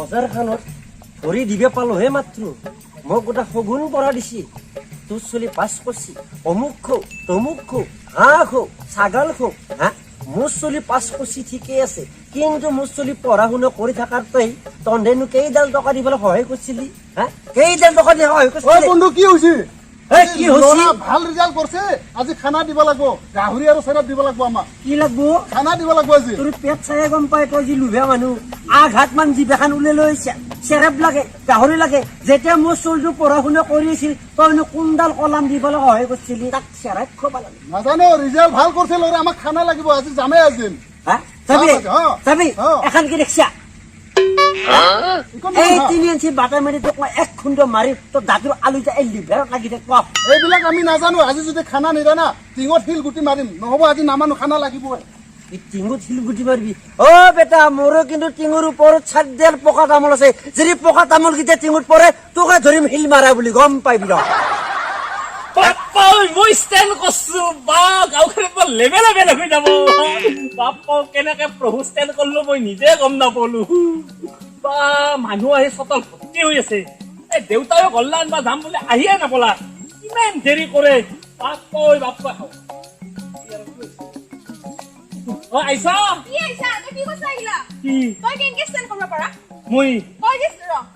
বজাৰখনত ভৰি দিবে পালোহে মাত্ৰ মোক গোটা শগুন পৰা দিছি তোৰ চলি পাছ কৰছি অমুক খো তমুক খো হাঁহ খো ছাগাল খো হা মোৰ চলি পাছ কৰছি ঠিকেই আছে কিন্তু মোৰ চলি পঢ়া শুনা কৰি থকাৰ তই তহঁতেনো কেইডাল টকা দিবলৈ সহায় কৰিছিলি হা কেইডাল টকা দি সহায় কৰিছিলি বন্ধু কি হৈছে কি হৈছে ভাল ৰিজাল্ট কৰিছে আজি খানা দিব লাগিব গাহৰি আৰু চেৰাপ দিব লাগিব আমাক কি লাগব খানা দিব লাগিব আজি তোৰ পেট চাই গম পাই তই যি লোভীয়া মানুহ আঘাত মান জিভাখন উলাই লৈছে চেৰেপ লাগে গাহৰি লাগে যেতিয়া মোৰ চলটো পঢ়া শুনা কৰি আছিল তইনো কোনডাল কলাম দিবলৈ সহায় কৰিছিলি তাক চেৰেপ খোৱা লাগে নাজানো ৰিজাল্ট ভাল কৰিছে ল'ৰা আমাক খানা লাগিব আজি যামেই আজি হা যাবি এখন কি দেখিছা এই 3 ইঞ্চি বাটা মাৰি তোক মই এক খুন্দ মাৰি তোৰ দাঁতৰ আলুটা এই লিভাৰত লাগি থাক এইবিলাক আমি নাজানো আজি যদি খানা নিদা না টিঙত শিল গুটি মাৰিম নহ'ব আজি নামানো খানা লাগিব টিঙত শিলগুটি মাৰিবি অ বেটা মোৰো কিন্তু টিঙৰ ওপৰত চাৰডেল পকা তামোল আছে যদি পকা তামোল কেইটা টিঙত পৰে তোকে ধৰিম শিল মাৰা বুলি গম পাইবি ৰ বাপ্পা মই ষ্টেণ্ড কৰছো বা গাঁওখনত বৰ লেভেল হৈ যাব বাপ্পা কেনেকে প্ৰভু ষ্টেণ্ড কৰিলো মই নিজে গম নাপালো বা মানুহ আহি চটল ভৰ্তি হৈ আছে এই দেউতাও গল্লান বা যাম বুলি আহিয়ে নাপলা কিমান দেৰি কৰে বাপ্পা বাপ্পা অ আইছা কি আইছা তই কি কৈছ আহিলা কি তই কেনকে ষ্টেণ্ড কৰিব পাৰা মই তই যে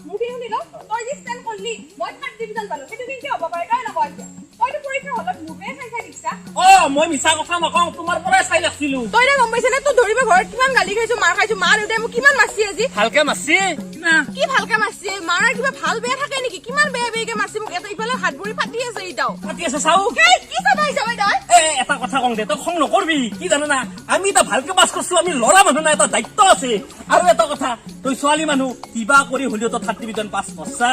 মোক কি শুনিলো তই যে ষ্টেণ্ড কৰিলি মই থাৰ্ড ডিভিজন পালো সেইটো কেনকে হ'ব পাৰে তই নকয় এতিয়া তইতো পৰীক্ষা হলত মোকে চাই দিছা অ মই মিছা কথা নকওঁ তোমাৰ পৰাই চাই লাগছিলো তই না গম পাইছনে তোৰ ধৰিব ঘৰত কিমান গালি খাইছো মাৰ খাইছো মা দেউতাই মোক কিমান মাৰছি আজি ভালকে মাৰছি না কি ভালকে মাৰছি মাৰাৰ কিবা ভাল বেয়া থাকে নেকি কিমান বেয়া বেয়াকে মাৰছি মোক এটা ইফালে হাত ভৰি ফাটি আছে ইটাও পাতি আছে চাও কি চাবা হিচাপে তই এটা কথা কওঁ দে তই খং নকৰবি কি জানো না আমি এটা ভালকে পাছ কৰছো আমি ল'ৰা মানুহ না এটা দায়িত্ব আছে আৰু এটা কথা তই ছোৱালী মানুহ কিবা কৰি হলেও তো থাৰ্ড ডিভিজন পাছ কৰছা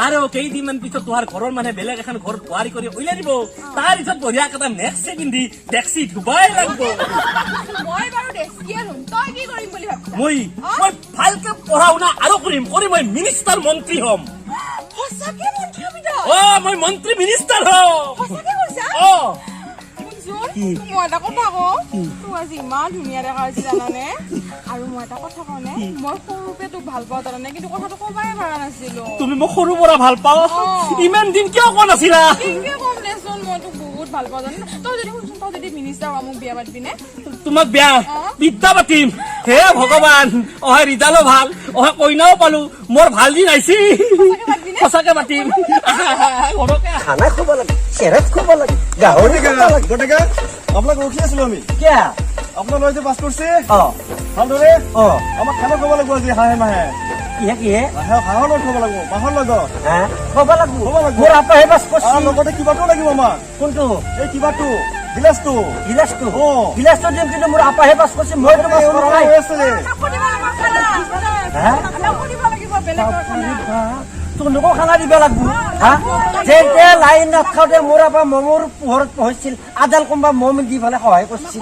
আৰু কেইদিনমান পিছত তোমাৰ ঘৰৰ মানুহে বেলেগ এখন ঘৰত বোৱাৰী কৰি উলিয়াই দিব তাৰ পিছত বঢ়িয়া এটা নেক্সট পিন্ধি ডেক্সি ডুবাই লাগিব মই বাৰু দেখিয়ে হ'ম তই কি কৰিম বুলি ভাবছ মই ভালকে পঢ়া শুনা আৰু কৰিম মই মিনিষ্টাৰ মন্ত্ৰী হ'ম সঁচাকে মন্ত্ৰী হবি তই অ মই মন্ত্ৰী মিনিষ্টাৰ হ'ম সঁচাকে কৈছা অ মই এটা কথা কওঁ তোক আজি ইমান ধুনীয়া দেখা হৈছে জানানে আৰু মই এটা কথা কওঁ নে মই সৰুকে তোক ভাল পাওঁ জানানে কিন্তু কথাটো কবাই পৰা নাছিলো তুমি মোক সৰু পৰা ভাল পাওঁ ইমান দিন কিয় কোৱা নাছিলা কেনেকে কম দেচোন মই তোক বহুত ভাল পাওঁ জানানে তই যদি মিনিষ্টাৰ হোৱা মোক বিয়া পাতিবি নে তোমাক বিদ্যা পাতিম হে ভগৱান অহে ৰিজাল্টো ভাল অহে কইনাও পালো মোৰ ভাল দিন আহিছি সঁচাকে পাতিম খানা খাব লাগে চেৰেপ খাব লাগে গাহৰি খাব লাগে গটেকা আপোনাক ৰখি আছিলো আমি কিয়া আপোনাৰ ল'ৰাই যে পাছ কৰিছে অ ভালদৰে অ আমাক খানা খাব লাগিব আজি হাঁহে মাহে কিহে হাঁহৰ লগত খাব লাগিব মাহৰ লগত হা খাব লাগিব খাব লাগিব। মোৰ আপাহে বাছ আৰু কৰছি লগতে কিবাটো লাগিব আমাক কোনটো এই কিবাটো গিলাচটো গিলাচটো অ। গিলাচটো দিম কিন্তু মোৰ আপাহে বাছ কৰছি মই তো বাছ কৰা নাই হৈ আছে হা তোনকো খানা দিব লাগব হা যেতিয়া লাইন নাখাওঁতে মোৰ আপা মমৰ পোহৰত পঢ়িছিল আদাল কোনোবা মম দি পেলাই সহায় কৰিছিল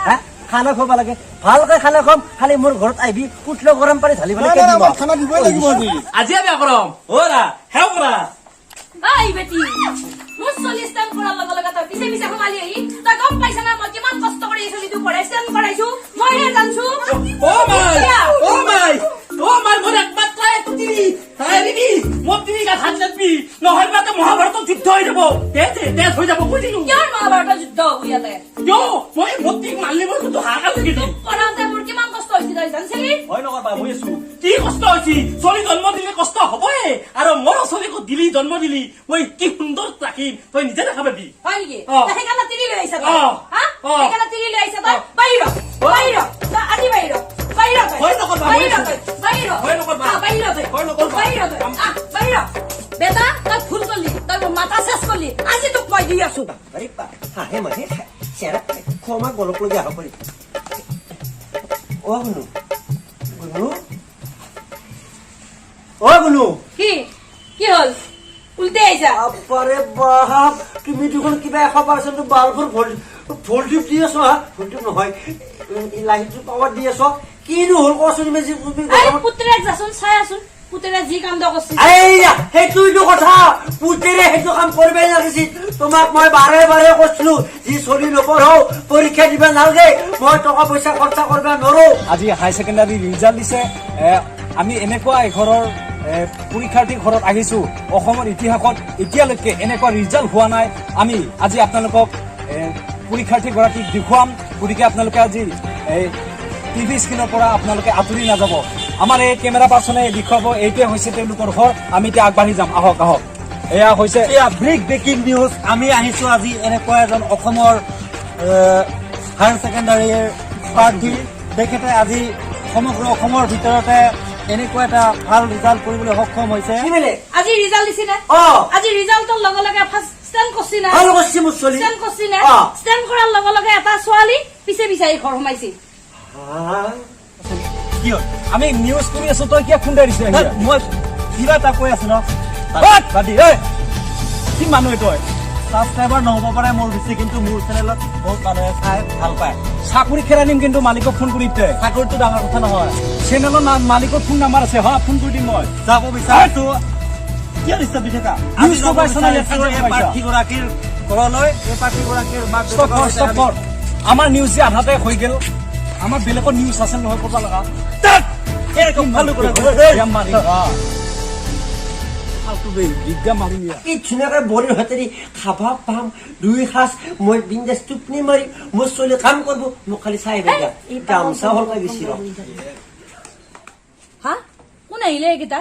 হা খানা খাব লাগে ভালকে খানা খাম খালি মোৰ ঘৰত আহিবি উঠলো গৰম পানী ঢালি পেলাই খানা দিবই লাগিব আজি আজি আমি কৰম অৰা হেও কৰা এই বেটি মোৰ 40 টাইম কৰাৰ লগে লগে তই পিছে পিছে সোমালি আহি তই গম পাইছ না মই কিমান কষ্ট কৰি চলিটো পঢ়াইছো কৰাইছো মইহে জানছো ও মাই মোৰ একমাত্ৰ তুতি তাই দিবি মই তিনি গা হাত লাগবি নহয় বাতে মহাভাৰত যুদ্ধ হৈ যাব তেজ হৈ যাব বুজিলো কিয় মহাভাৰত যুদ্ধ ইয়াতে কিয় মই মতি মাৰলি মই কিন্তু হাকা লাগি দিম পঢ়াওঁতে মোৰ কিমান কষ্ট হৈছে তই জানছিলি হয় নকৰবা মই আছো কি কষ্ট হৈছে চলি জন্ম দিলে কষ্ট হবই আৰু মোৰ চলিকো দিলি জন্ম দিলি মই কি সুন্দৰ ৰাখিম তই নিজে দেখা পাবি হয় নেকি অ। সেইকাৰণে তিৰি লৈ আহিছা তই অ। হা অ। সেইকাৰণে তিৰি লৈ আহিছা তই বাহিৰ তই আজি বাহিৰ তই হয় নকৰবা, বাহিৰ মই তই বাহিৰ হয় নকৰবা। বাহিৰ তই হয় নকৰবা। বাহিৰ তই বাহিৰ বেটা তই ভুল কৰিলি তই মোৰ মাথা চেচ কৰিলি আজি তোক মই দি আছো আৰে বা হাঁহে মাহে চেৰেপ খমা গলক লগি আহ পাৰি অ গুনু গুনু অ গুনু কি কি হল উল্টে আহিছা আরে বাপ তুমি দেখোন কিবা 100% বাল্বৰ ভোল্টেজ দি আছো হা ভোল্টেজ নহয় লাইনটো পাৱাৰ দি আছো কিনো হল কচোন মেজি তুমি এই পুত্রেক যাচোন চাই আছোন পুত্রে যি কাণ্ড করছে এইয়া সেইটোইটো কথা পুতেৰে সেইটো কাম কৰিবই লাগিছিল তোমাক মই বাৰে বাৰে কৈছিলো যি চলি নপঢ়ো পৰীক্ষা দিবা নালাগে মই টকা পইচা খৰচা কৰিব নোৱাৰো আজি হাই সেকেন্ডাৰি ৰিজাল্ট দিছে আমি এনেকুৱা এঘৰৰ পৰীক্ষাৰ্থীৰ ঘৰত আহিছোঁ অসমৰ ইতিহাসত এতিয়ালৈকে এনেকুৱা ৰিজাল্ট হোৱা নাই আমি আজি আপোনালোকক পৰীক্ষাৰ্থীগৰাকীক দেখুৱাম গতিকে আপোনালোকে আজি টিভি স্ক্ৰীণৰ পৰা আপোনালোকে আঁতৰি নাযাব আমাৰ এই কেমেৰা পাৰ্চনে দেখুৱাব এইটোৱে হৈছে তেওঁলোকৰ ঘৰ আমি এতিয়া আগবাঢ়ি যাম আহক আহক এয়া হৈছে ব্ৰেকিং নিউজ আমি আহিছো আজি এনেকুৱা এজন অসমৰ হায়াৰ ছেকেণ্ডাৰীৰ প্ৰাৰ্থী তেখেতে আজি সমগ্ৰ অসমৰ ভিতৰতে এনেকুৱা এটা ভাল ৰিজাল্ট কৰিবলৈ সক্ষম হৈছে আজি ৰিজাল্ট দিছি না আজি ৰিজাল্টৰ লগে লগে ফাৰ্ষ্ট ষ্টেণ্ড কৰছি না ভাল কৰিছে মোৰ ছোৱালী ষ্টেণ্ড কৰছি না ষ্টেণ্ড কৰাৰ লগে লগে এটা ছোৱালী পিছে পিছে ঘৰ সোমাইছি কিয় আমি নিউজ কৰি আছো তই কিয় খুন্দাই দিছে মই কিবা এটা কৈ আছো ন কি মানুহ তই ছাবস্ক্ৰাইবাৰ নহ'ব পাৰে মোৰ বেছি কিন্তু মোৰ চেনেলত বহুত মানুহে চাই ভাল পায় চাকৰি খেলাই নিম কিন্তু মালিকক ফোন কৰি দে চাকৰিটো ডাঙৰ কথা নহয় চেনেলৰ নাম মালিকৰ ফোন নাম্বাৰ আছে হয় ফোন কৰি দিম মই যাব বিচাৰিছো কিয় ডিষ্টাৰ্ব দি থাকা News coverage নাই, এই প্ৰাৰ্থীগৰাকীৰ ঘৰলৈ এই প্ৰাৰ্থীগৰাকীৰ মাক আমাৰ নিউজ যে আধাতে হৈ গেল আমাৰ বেলেগৰ নিউজ আছে নহয় ক'ব লগা কি ধুনীয়াকৈ বৰিৰ হাতেদি খাবা পাম দুই সাজ মই বিন্দাছ টোপনি মাৰি মোৰ ছোৱালী কাম কৰিব মোক খালি চাই বেগা গামচা হ'ল লাগিছিল হা কোন আহিলে এইকেইটা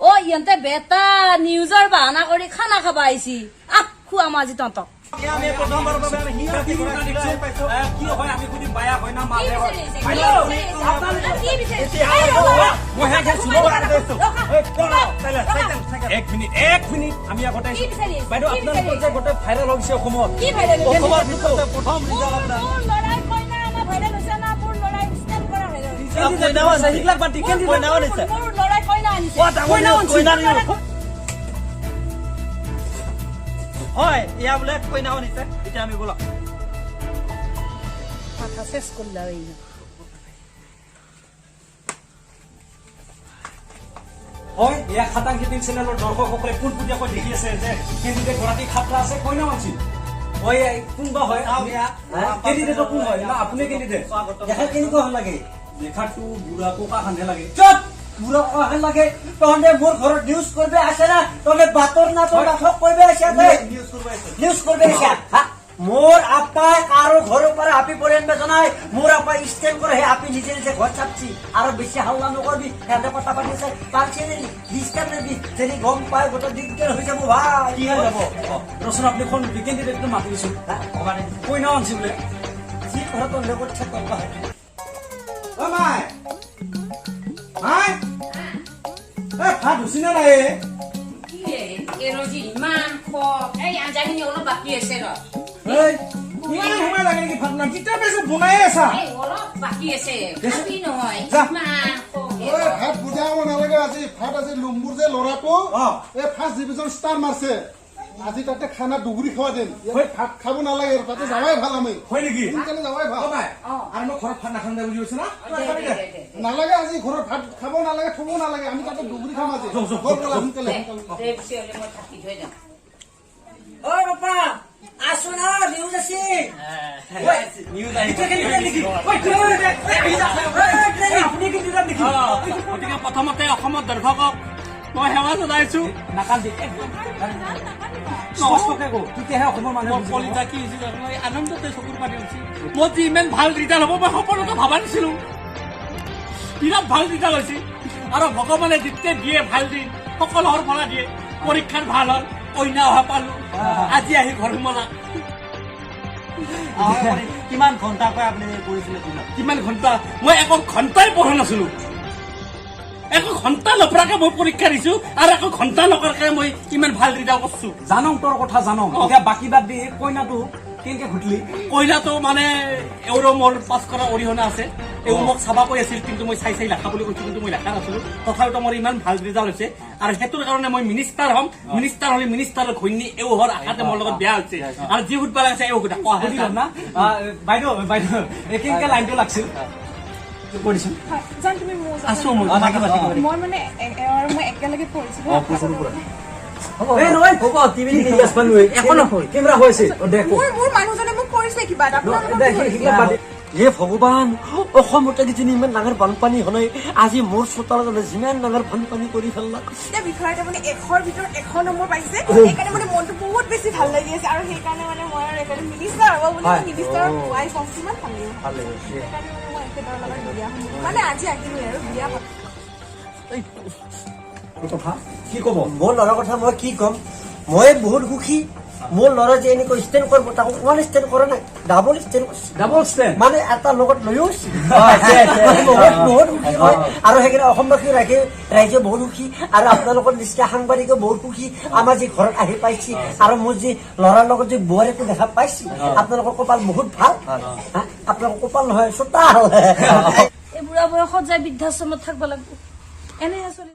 অ ইহঁতে বেটা নিউজৰ বাহানা কৰি খানা খাবা আহিছি আহ খোৱা মই আজি তহঁতক এক মিনিট আমি আগতে বাইদেউ আপোনালোকৰ যে গোটেই ভাইৰেল হৈছে অসমত কি ভাইৰেল অসমৰ ভিতৰতে প্ৰথম ৰিজাল্ট লৰাই কইনা আমাৰ ভাইৰেল হৈছে না মোৰ লৰাই ষ্টেণ্ড কৰা ভাইৰেল মোৰ লৰাই কইনা আনিছে হয় এয়া বোলে কইনাও নিছে এতিয়া আমি বলক মাথা শেষ করলা ওই হয় এয়া খাটাং খেতিং চেনেলৰ দৰ্শকসকলে পোনপটীয়াকৈ দেখি আছে যে কেণ্ডিডেট গৰাকী খাটলা আছে কইনা মানছি হয় কোনবা হয় কেণ্ডিডেটৰ কোন হয় না আপুনি কেণ্ডিডেট দেখা কেনেকুৱা হ'ল লাগে দেখাটো বুঢ়া কোকা খান্ধে লাগে চুপ বুঢ়া কোকা লাগে তহঁতে মোৰ ঘৰত নিউজ কৰিব আছে না তহঁতে বাতৰ না তই নাটক কৰিব আছে নিউজ কৰিব আছে মোৰ আপাই কাৰো ঘৰৰ পৰা আপি পৰিয়াল জনাই মোৰ আপাই ষ্টেণ্ড কৰে সেই আপি নিজে নিজে ঘৰ চাপছি আৰু বেছি হাল্লা নকৰবি সিহঁতে কথা পাতিছে পালছে নেকি ডিষ্টাৰ্ব নেবি যদি গম পাই গোটেই দিগদাৰ হৈ যাব ভাই কি হৈ যাব ৰচোন আপুনি কোন কেণ্ডিডেটটো মাতি দিছোঁ কইনা আনছি বোলে যি ঘৰত লগত থাকক ভাত হুচি নে নাই অলপ বাকী আছে ৰ ইমান সময় লাগে নেকি ভাত না কিতাপ আছে বনাই আছা অলপ বাকী আছে কি নহয় ভাত বুজাব নালাগে আজি ভাত আজি লুম্বুৰ যে ল'ৰাটো এই ফাৰ্ষ্ট ডিভিজন ষ্টাৰ মাৰছে আজি তাতে খানা দুগুৰি খোৱা দিন ভাত খাব নালাগে তাতে যাৱাই ভাল আমি হয় নেকি সোনকালে যাৱাই ভাল আৰু মই ঘৰত ভাত নাখাম দে বুজি পাইছে না নালাগে আজি ঘৰত ভাত খাব নালাগে থব নালাগে আমি তাতে দুগুৰি খাম আজি সোনকালে ঐ বাপা আছো না নিউজ আছে গতিকে প্ৰথমতে অসমৰ দৰ্শকক মই সেৱা জনাইছো নাকান্দি তেতিয়াহে অসমৰ মানুহ কলিতা কি হৈছে মই আনন্দতে চকুৰ পানী হৈছে মই যে ইমান ভাল ৰিজাল্ট হ'ব মই সপোনতো ভবা নাছিলো বিৰাট ভাল ৰিজাল্ট হৈছে আৰু ভগৱানে যেতিয়া দিয়ে ভাল দিন সকলোৰ পৰা দিয়ে পৰীক্ষাত ভাল হ'ল কইনা অহা পালো আজি আহি ঘৰ সোমালা কিমান ঘণ্টাকৈ আপুনি কৰিছিলে কিমান ঘণ্টা মই একো ঘণ্টাই পঢ়া নাছিলো একো ঘণ্টা নপৰাকে মই পৰীক্ষা দিছো আৰু একো ঘণ্টা নকৰাকে মই ইমান ভাল ৰিজাল্ট কৰিছো জানো তোৰ কথা জানো এতিয়া বাকী বাদ দি কইনাটো কেনেকে ঘুটলি কইনাটো মানে এওঁৰো মোৰ পাছ কৰা অৰিহণা আছে এওঁ মোক চাবা কৈ আছিল কিন্তু মই চাই লেখা বুলি কৈছো কিন্তু মই লেখা নাছিলো তথাপিতো মোৰ ইমান ভাল ৰিজাল্ট হৈছে আৰু সেইটোৰ কাৰণে মই মিনিষ্টাৰ হ'ম মিনিষ্টাৰ হ'লে মিনিষ্টাৰৰ ঘৈণী এওঁ হোৱাৰ আশাতে মোৰ লগত বেয়া হৈছে আৰু যি সুধবা লাগিছে এওঁ সুধা কোৱা না বাইদেউ কেনেকে লাইনটো লাগিছিল মই মানে মই একেলগে পঢ়িছিলো মোৰ মানুহজনে মোক কৰিছে কিবা এটা হে ভগৱান অসমতে কিজানি ইমান ডাঙৰ বানপানী হ'লে আজি মোৰ চোতালত যিমান ডাঙৰ বানপানী কৰি পেলাক এতিয়া বিষয়তে মানে 100ৰ ভিতৰত 100 নম্বৰ পাইছে সেইকাৰণে মানে মনটো বহুত বেছি ভাল লাগি আছে আৰু সেইকাৰণে মানে মই আৰু একেবাৰে মিনিষ্টাৰ হ'ব বুলি মিনিষ্টাৰৰ ৱাইফ হম কিমান ভাল লাগিব ভাল লাগিছে সেইকাৰণে মানে মই একেবাৰে লগত বিয়া হ'ম মানে আজি আহিলোঁ আৰু বিয়া পাতিম কথা কি ক'ব মোৰ ল'ৰাৰ কথা মই কি ক'ম মই বহুত সুখী মোৰ ল'ৰা যে এনেকৈ ষ্টেণ্ড কৰিব তাকো ওৱান ষ্টেণ্ড কৰা নাই ডাবল ষ্টেণ্ড কৰিছে ডাবল ষ্টেণ্ড মানে এটা লগত লৈও বহুত সুখী হয় আৰু সেইকাৰণে অসমবাসী ৰাইজে বহুত সুখী আৰু আপোনালোকৰ নিচিনা সাংবাদিকে বহুত সুখী আমাৰ যি ঘৰত আহি পাইছে আৰু মোৰ যি ল'ৰাৰ লগত যি বোৱাৰীটো দেখা পাইছে আপোনালোকৰ কপাল বহুত ভাল আপোনালোকৰ কপাল নহয় চোতাল এই বুঢ়া বয়সত যাই বৃদ্ধাশ্ৰমত থাকিব লাগিব এনেহে চলি